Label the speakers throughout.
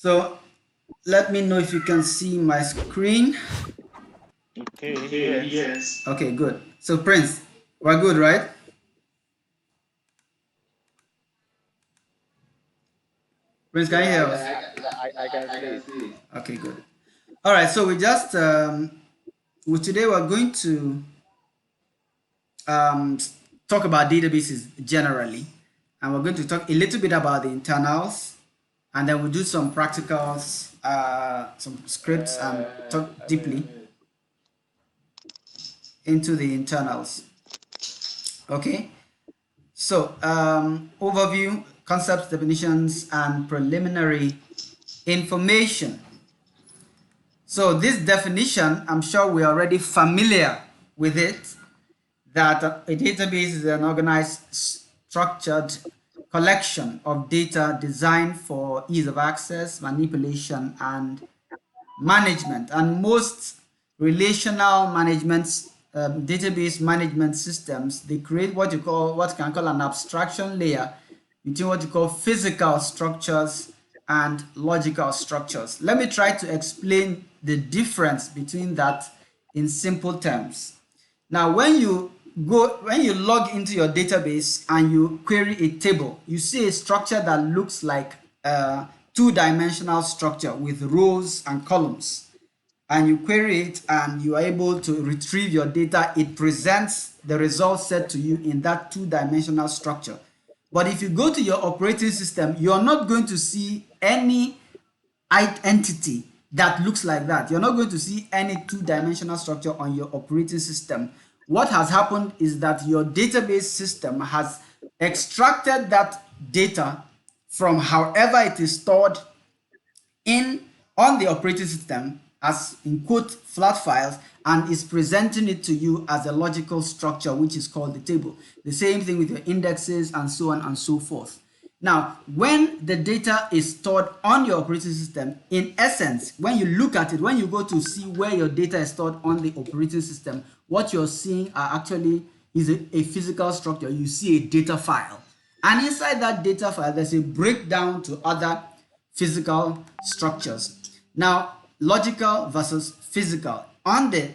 Speaker 1: So let me know if you can see my screen.
Speaker 2: Okay, yes.
Speaker 1: Okay, good. So Prince, we're good, right? Prince, can you hear us?
Speaker 2: I can see it.
Speaker 1: Okay, good. All right, so we just today we're going to um, talk about databases generally, and we're going to talk a little bit about the internals, and then we'll do some practicals, some scripts, and talk deeply into the internals. Okay, so overview, concepts, definitions, and preliminary information. So this definition, I'm sure we're already familiar with it, that a database is an organized, structured collection of data designed for ease of access, manipulation, and management. And most relational management database management systems, they create what can call an abstraction layer between what you call physical structures and logical structures. Let me try to explain the difference between that in simple terms. Now, when you log into your database and you query a table, you see a structure that looks like a two-dimensional structure with rows and columns. And you query it and you are able to retrieve your data. It presents the results set to you in that two-dimensional structure. But if you go to your operating system, you're not going to see any entity that looks like that. You're not going to see any two-dimensional structure on your operating system. What has happened is that your database system has extracted that data from however it is stored on the operating system as in quote flat files, and is presenting it to you as a logical structure, which is called the table. The same thing with your indexes and so on and so forth. Now, when the data is stored on your operating system, in essence, when you look at it, when you go to see where your data is stored on the operating system, what you're seeing is a physical structure. You see a data file. And inside that data file, there's a breakdown to other physical structures. Now, logical versus physical. On the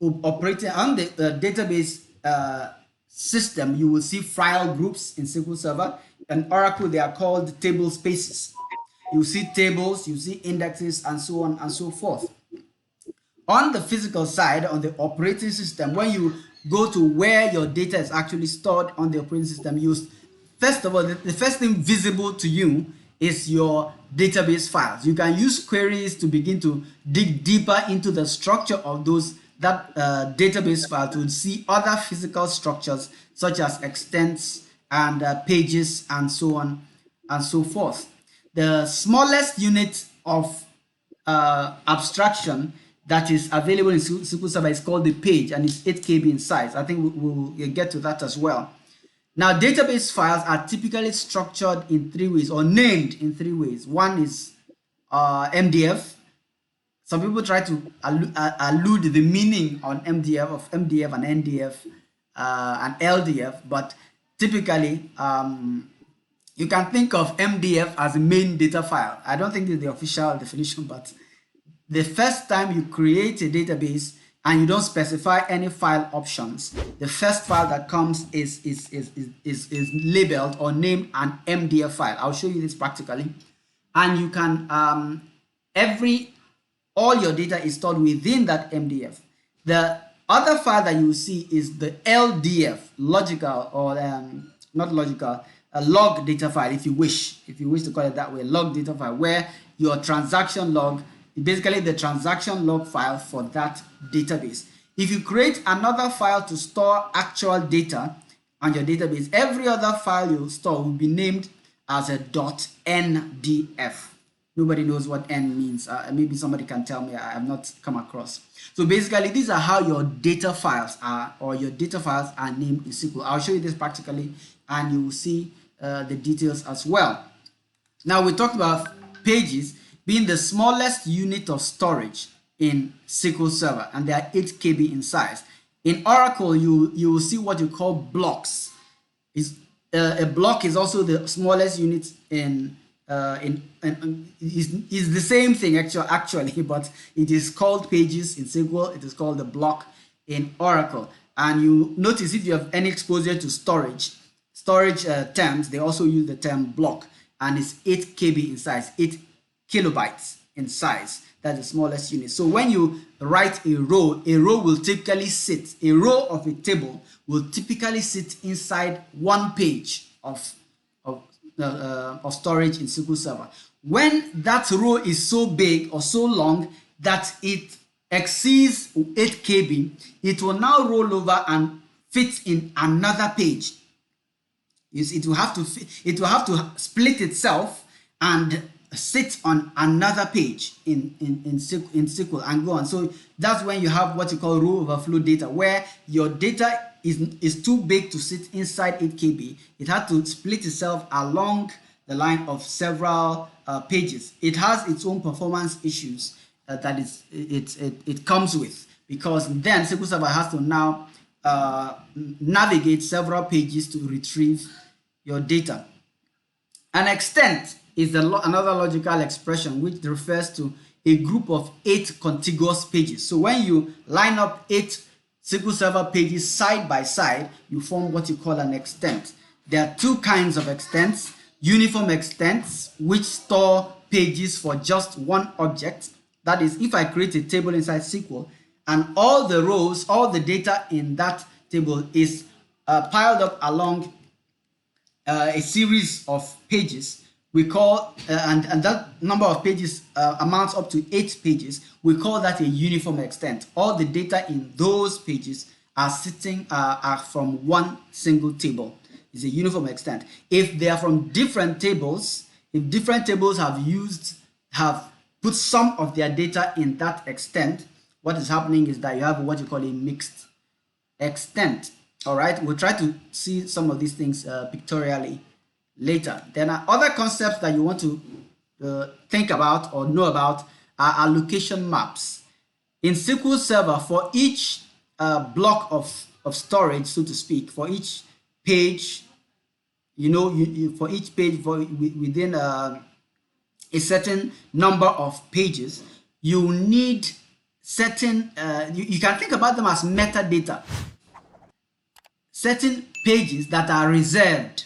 Speaker 1: database system, you will see file groups in SQL Server. In Oracle, they are called table spaces. You see tables, you see indexes, and so on and so forth. On the physical side, on the operating system, when you go to where your data is actually stored on the operating system, first of all, the first thing visible to you is your database files. You can use queries to begin to dig deeper into the structure of that database file to see other physical structures such as extents and pages and so on and so forth. The smallest unit of abstraction that is available in SQL Server is called the page, and it's 8 KB in size. I think we'll get to that as well. Now, database files are typically structured in three ways, or named in three ways. One is MDF. Some people try to allude the meaning on MDF and NDF and LDF, but typically you can think of MDF as a main data file. I don't think it's the official definition, but the first time you create a database and you don't specify any file options, the first file that comes is labeled or named an MDF file. I'll show you this practically. And you can all your data is stored within that MDF. The other file that you see is the LDF, logical, or not logical, a log data file, if you wish to call it that way, log data file, where your transaction log, basically the transaction log file for that database. If you create another file to store actual data on your database, every other file you store will be named as a .ndf. Nobody knows what N means. Maybe somebody can tell me. I have not come across. So basically, these are how your data files are, or your data files are named in SQL. I'll show you this practically, and you will see the details as well. Now, we talked about pages being the smallest unit of storage in SQL Server, and they are 8 KB in size. In Oracle, you will see what you call blocks. A block is also the smallest unit in is the same thing actually, but it is called pages in SQL. It is called the block in Oracle. And you notice if you have any exposure to storage terms, they also use the term block, and it's 8 KB in size, 8 kilobytes in size. That's the smallest unit. So when you write a row will typically sit, a row of a table will typically sit inside one page of storage in SQL Server. When that row is so big or so long that it exceeds 8 KB, it will now roll over and fit in another page. It will have to split itself and sit on another page in SQL and go on. So that's when you have what you call row overflow data, where your data is too big to sit inside 8 KB. It had to split itself along the line of several pages. It has its own performance issues that it comes with, because then SQL Server has to now navigate several pages to retrieve your data. An extent is another logical expression which refers to a group of 8 contiguous pages. So when you line up 8 SQL Server pages side by side, you form what you call an extent. There are two kinds of extents: uniform extents, which store pages for just one object. That is, if I create a table inside SQL and all the rows, all the data in that table is piled up along a series of pages, we call and that number of pages amounts up to 8 pages, we call that a uniform extent. All the data in those pages are from one single table. It's a uniform extent. If they are from different tables, if different tables have put some of their data in that extent, what is happening is that you have what you call a mixed extent. All right, we'll try to see some of these things pictorially later. Then other concepts that you want to think about or know about are allocation maps. In SQL Server, for each block of storage, so to speak, for each page, for each page within a certain number of pages, you need certain, you can think about them as metadata. Certain pages that are reserved.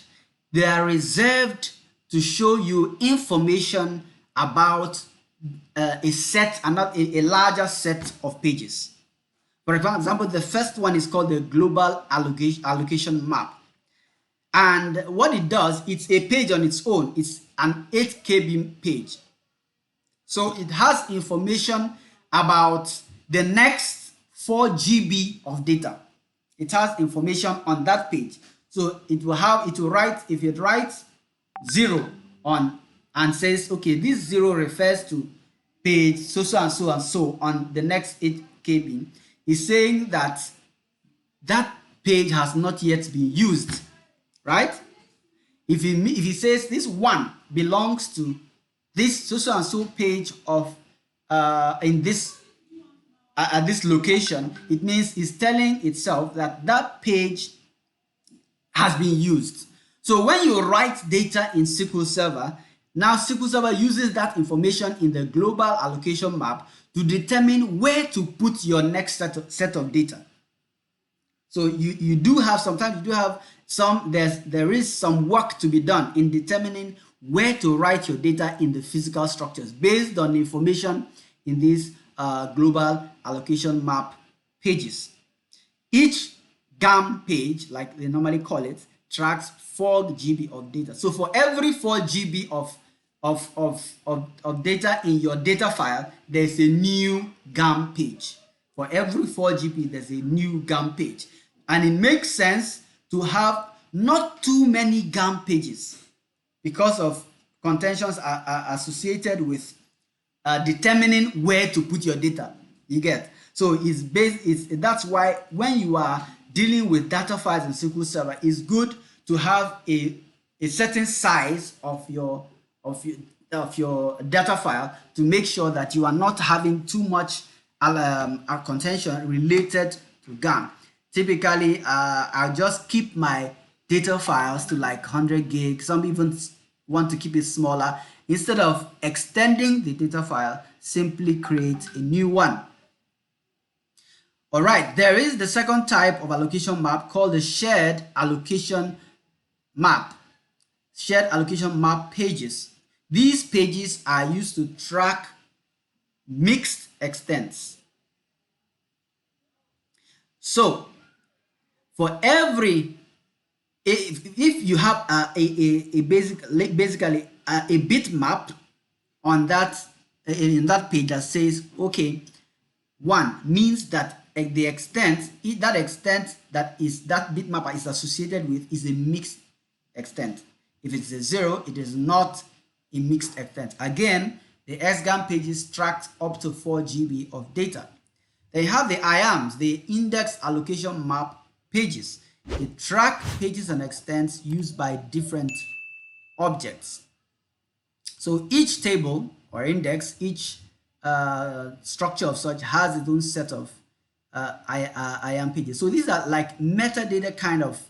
Speaker 1: They are reserved to show you information about a larger set of pages. For example, the first one is called the global allocation map. And what it does, it's a page on its own. It's an 8 KB page. So it has information about the next 4 GB of data. It has information on that page. So it will write, if it writes 0 on and says, okay, this 0 refers to page so and so and so on the next 8 KB, is saying that that page has not yet been used, right? If he says this 1 belongs to this so and so page of in this at this location, it means it's telling itself that that page has been used. So when you write data in SQL Server, now SQL Server uses that information in the global allocation map to determine where to put your next set of data. So you do have there is some work to be done in determining where to write your data in the physical structures based on the information in these global allocation map pages. Each GAM page, like they normally call it, tracks 4 GB of data. So for every 4 GB of data in your data file, there's a new GAM page. For every 4 GB, there's a new GAM page. And it makes sense to have not too many GAM pages because of contentions are associated with determining where to put your data. You get? So that's why when you are dealing with data files in SQL Server, it's good to have a certain size of your data file to make sure that you are not having too much contention related to GAM. Typically, I'll just keep my data files to like 100 gigs. Some even want to keep it smaller. Instead of extending the data file, simply create a new one. All right, there is the second type of allocation map called the shared allocation map. Shared allocation map pages. These pages are used to track mixed extents. So, for every, if you have basically a bitmap on that in that page that says, okay, 1 means that the extent, that extent that bitmap is associated with is a mixed extent. If it's a 0, it is not a mixed extent. Again, the SGAM pages track up to 4 GB of data. Then you have the IAMs, the index allocation map pages. They track pages and extents used by different objects. So each table or index, each structure of such has its own set of IAM pages. So these are like metadata kind of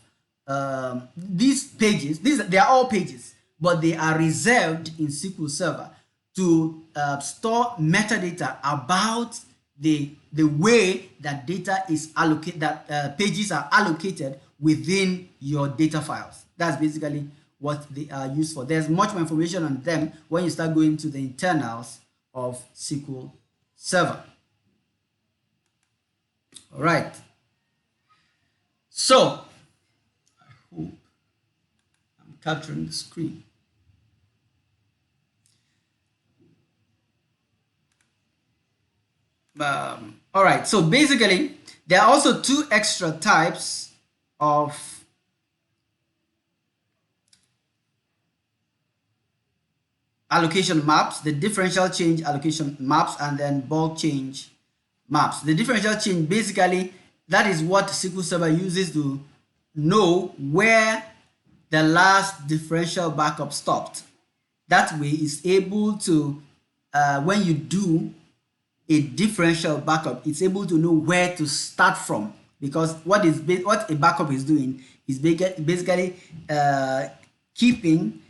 Speaker 1: these pages. They are all pages, but they are reserved in SQL Server to store metadata about the way that data is allocated, that pages are allocated within your data files. That's basically what they are used for. There's much more information on them when you start going to the internals of SQL Server. All right. So, I hope I'm capturing the screen. All right. So basically, there are also 2 extra types of allocation maps: the differential change allocation maps and then bulk change maps. The differential change, basically, that is what SQL Server uses to know where the last differential backup stopped. That way, it's able to, when you do a differential backup, it's able to know where to start from, because what a backup is doing is basically keeping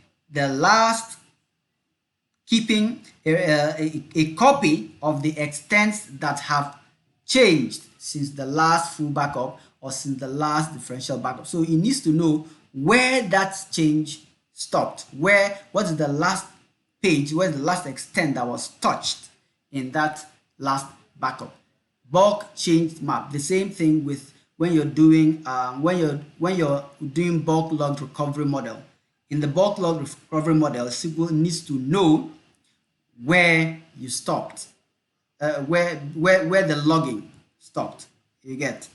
Speaker 1: a copy of the extents that have changed since the last full backup or since the last differential backup. So it needs to know where that change stopped, what is the last page, where is the last extent that was touched in that last backup. Bulk change map, the same thing with when you're doing bulk log recovery model. In the bulk log recovery model, SQL needs to know where you stopped, where the logging stopped. You get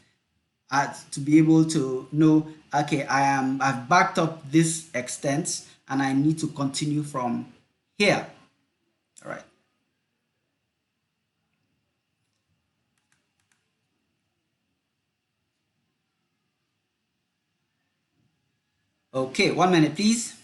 Speaker 1: to be able to know, okay, I've backed up this extent and I need to continue from here. All right. Okay, 1 minute, please.